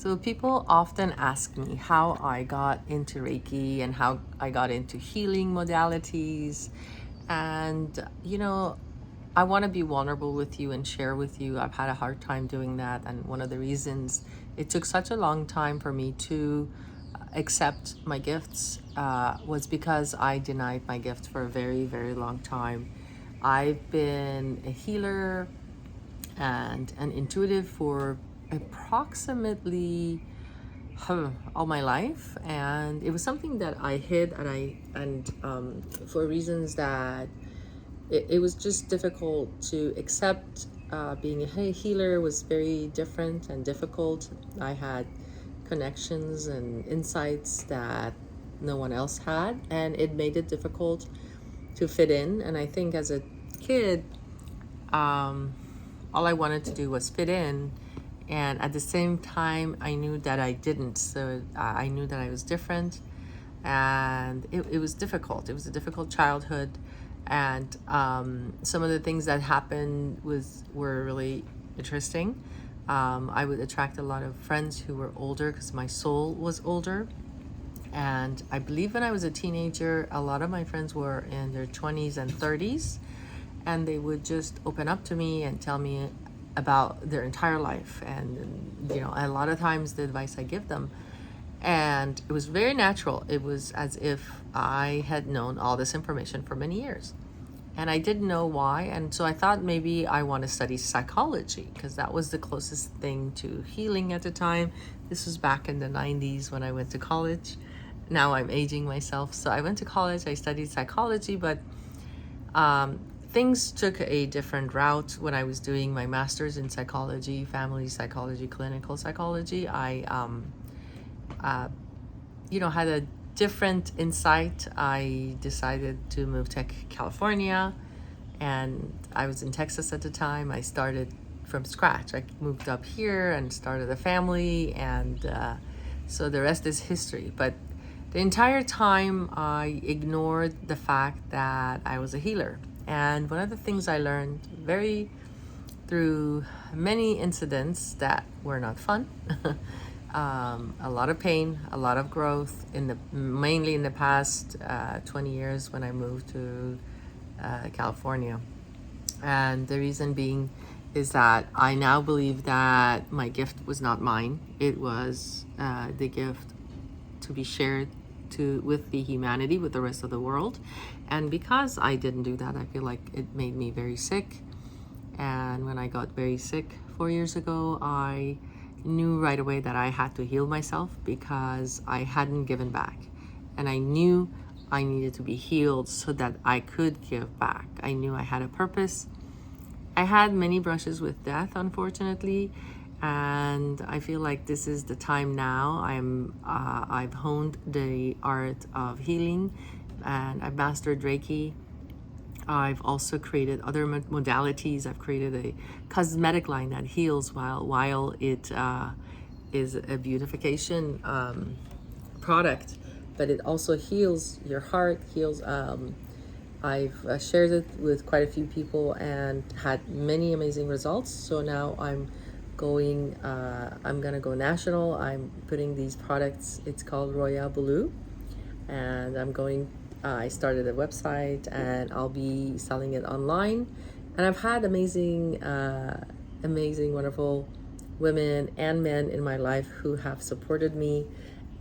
So people often ask me how I got into Reiki and how I got into healing modalities. And, I want to be vulnerable with you and share with you. I've had a hard time doing that. And one of the reasons it took such a long time for me to accept my gifts was because I denied my gift for a very, very long time. I've been a healer and an intuitive for approximately all my life, and it was something that I hid, and for reasons that it was just difficult to accept. Being a healer was very different and difficult. I had connections and insights that no one else had, and it made it difficult to fit in. And I think as a kid, all I wanted to do was fit in, and at the same time I knew that I didn't. So I knew that I was different, and it was difficult. It was a difficult childhood, and some of the things that happened were really interesting. I would attract a lot of friends who were older because my soul was older. And I believe when I was a teenager, a lot of my friends were in their 20s and 30s, and they would just open up to me and tell me about their entire life. And, a lot of times the advice I give them, and it was very natural. It was as if I had known all this information for many years. And I didn't know why. And so I thought maybe I want to study psychology because that was the closest thing to healing at the time. This was back in the 90s when I went to college. Now I'm aging myself. So I went to college, I studied psychology, but things took a different route when I was doing my master's in psychology, family psychology, clinical psychology. I had a different insight. I decided to move to California, and I was in Texas at the time. I started from scratch. I moved up here and started a family, and so the rest is history. But the entire time I ignored the fact that I was a healer. And one of the things I learned through many incidents that were not fun, a lot of pain, a lot of growth mainly in the past 20 years when I moved to California. And the reason being is that I now believe that my gift was not mine. It was the gift to be shared with the humanity, with the rest of the world. And because I didn't do that, I feel like it made me very sick. And when I got very sick 4 years ago, I knew right away that I had to heal myself because I hadn't given back. And I knew I needed to be healed so that I could give back. I knew I had a purpose. I had many brushes with death, unfortunately, and I feel like this is the time now. I've honed the art of healing, and I've mastered Reiki. I've also created other modalities. I've created a cosmetic line that heals while it is a beautification product, but it also heals your heart, heals. I've shared it with quite a few people and had many amazing results. So now I'm gonna go national. I'm putting these products, it's called Royal Blue, and I started a website and I'll be selling it online. And I've had amazing, wonderful women and men in my life who have supported me,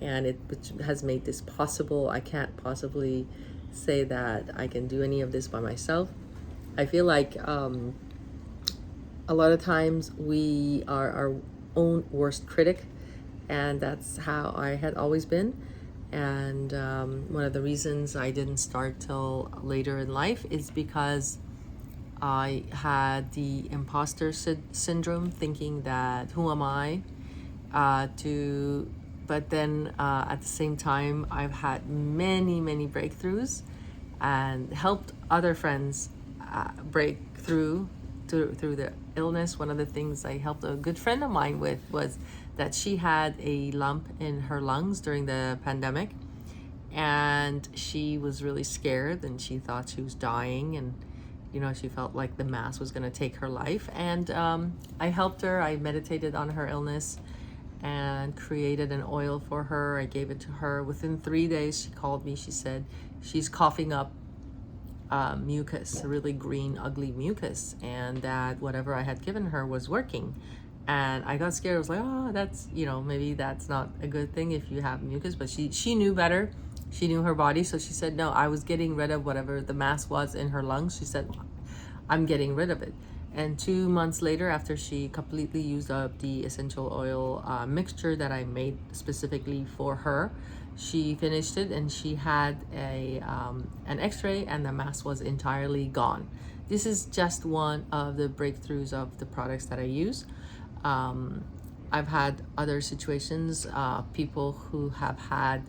and which has made this possible. I can't possibly say that I can do any of this by myself. I feel like a lot of times we are our own worst critic, and that's how I had always been. And one of the reasons I didn't start till later in life is because I had the imposter syndrome, thinking that who am I but then at the same time I've had many breakthroughs and helped other friends break through the illness. One of the things I helped a good friend of mine with was that she had a lump in her lungs during the pandemic, and she was really scared and she thought she was dying, and she felt like the mass was going to take her life. And I helped her. I meditated on her illness, and created an oil for her. I gave it to her. Within 3 days, she called me. She said she's coughing up mucus, really green, ugly mucus, and that whatever I had given her was working. And I got scared. I was like, oh, that's, maybe that's not a good thing if you have mucus. But she knew better. She knew her body. So she said, no, I was getting rid of whatever the mass was in her lungs. She said, I'm getting rid of it. And 2 months later, after she completely used up the essential oil mixture that I made specifically for her, she finished it and she had an x-ray and the mass was entirely gone. This is just one of the breakthroughs of the products that I use. I've had other situations, people who have had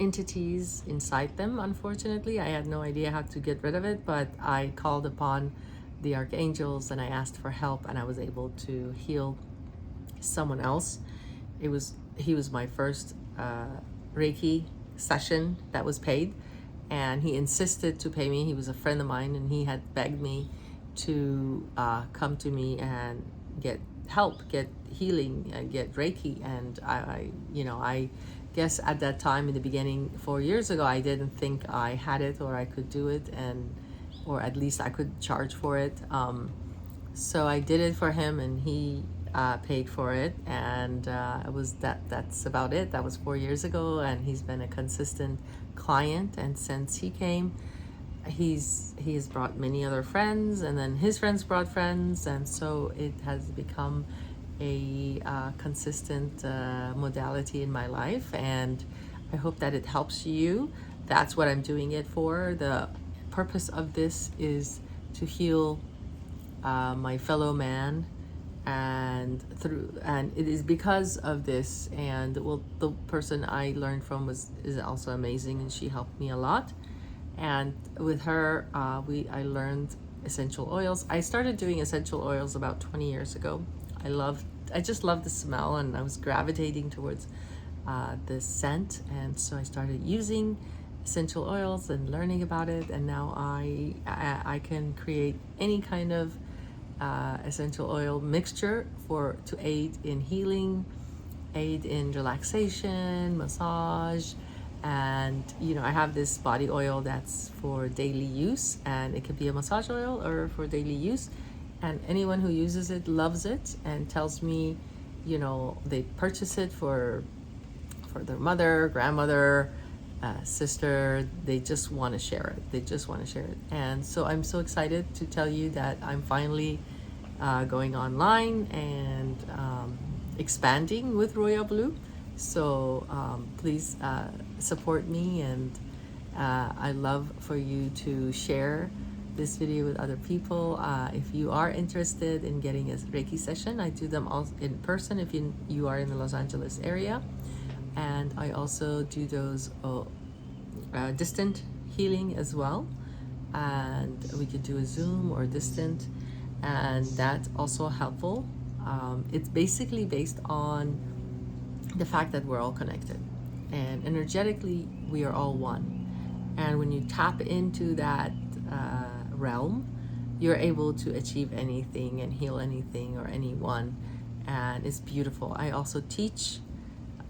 entities inside them. Unfortunately, I had no idea how to get rid of it, but I called upon the archangels and I asked for help, and I was able to heal someone else. He was my first Reiki session that was paid, and he insisted to pay me. He was a friend of mine, and he had begged me to come to me and get help, get healing, and get Reiki. And I guess at that time in the beginning, 4 years ago, I didn't think I had it or I could do it, or at least I could charge for it. So I did it for him, and he paid for it, and it was that's about it. That was 4 years ago, and he's been a consistent client. And since he came, he has brought many other friends, and then his friends brought friends, and so it has become a consistent modality in my life, and I hope that it helps you. That's what I'm doing it for. The purpose of this is to heal my fellow man, and it is because of this. And the person I learned from is also amazing, and she helped me a lot. And with her, I learned essential oils. I started doing essential oils about 20 years ago. I just love the smell, and I was gravitating towards the scent, and so I started using essential oils and learning about it. And now I can create any kind of essential oil mixture to aid in healing, aid in relaxation, massage. And I have this body oil that's for daily use, and it could be a massage oil or for daily use. And anyone who uses it loves it and tells me, they purchase it for their mother, grandmother, sister. They just want to share it. And so I'm so excited to tell you that I'm finally going online and expanding with Royal Blue. So please support me, and I love for you to share this video with other people. If you are interested in getting a Reiki session, I do them all in person if you are in the Los Angeles area. And I also do those distant healing as well. And we could do a Zoom or distant, and that's also helpful. It's basically based on the fact that we're all connected, and energetically we are all one. And when you tap into that realm, you're able to achieve anything and heal anything or anyone, and it's beautiful. I also teach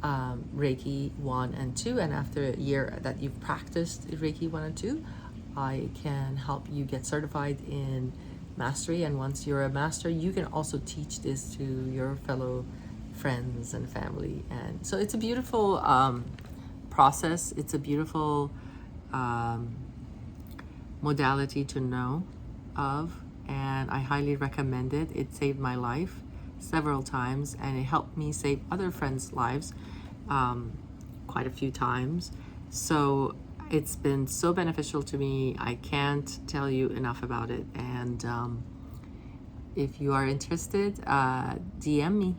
Reiki 1 and 2, and after a year that you've practiced Reiki 1 and 2, I can help you get certified in mastery. And once you're a master, you can also teach this to your fellow friends and family. And so it's a beautiful process. It's a beautiful modality to know of, and I highly recommend it. It saved my life several times, and it helped me save other friends' lives quite a few times. So it's been so beneficial to me. I can't tell you enough about it. And if you are interested, DM me.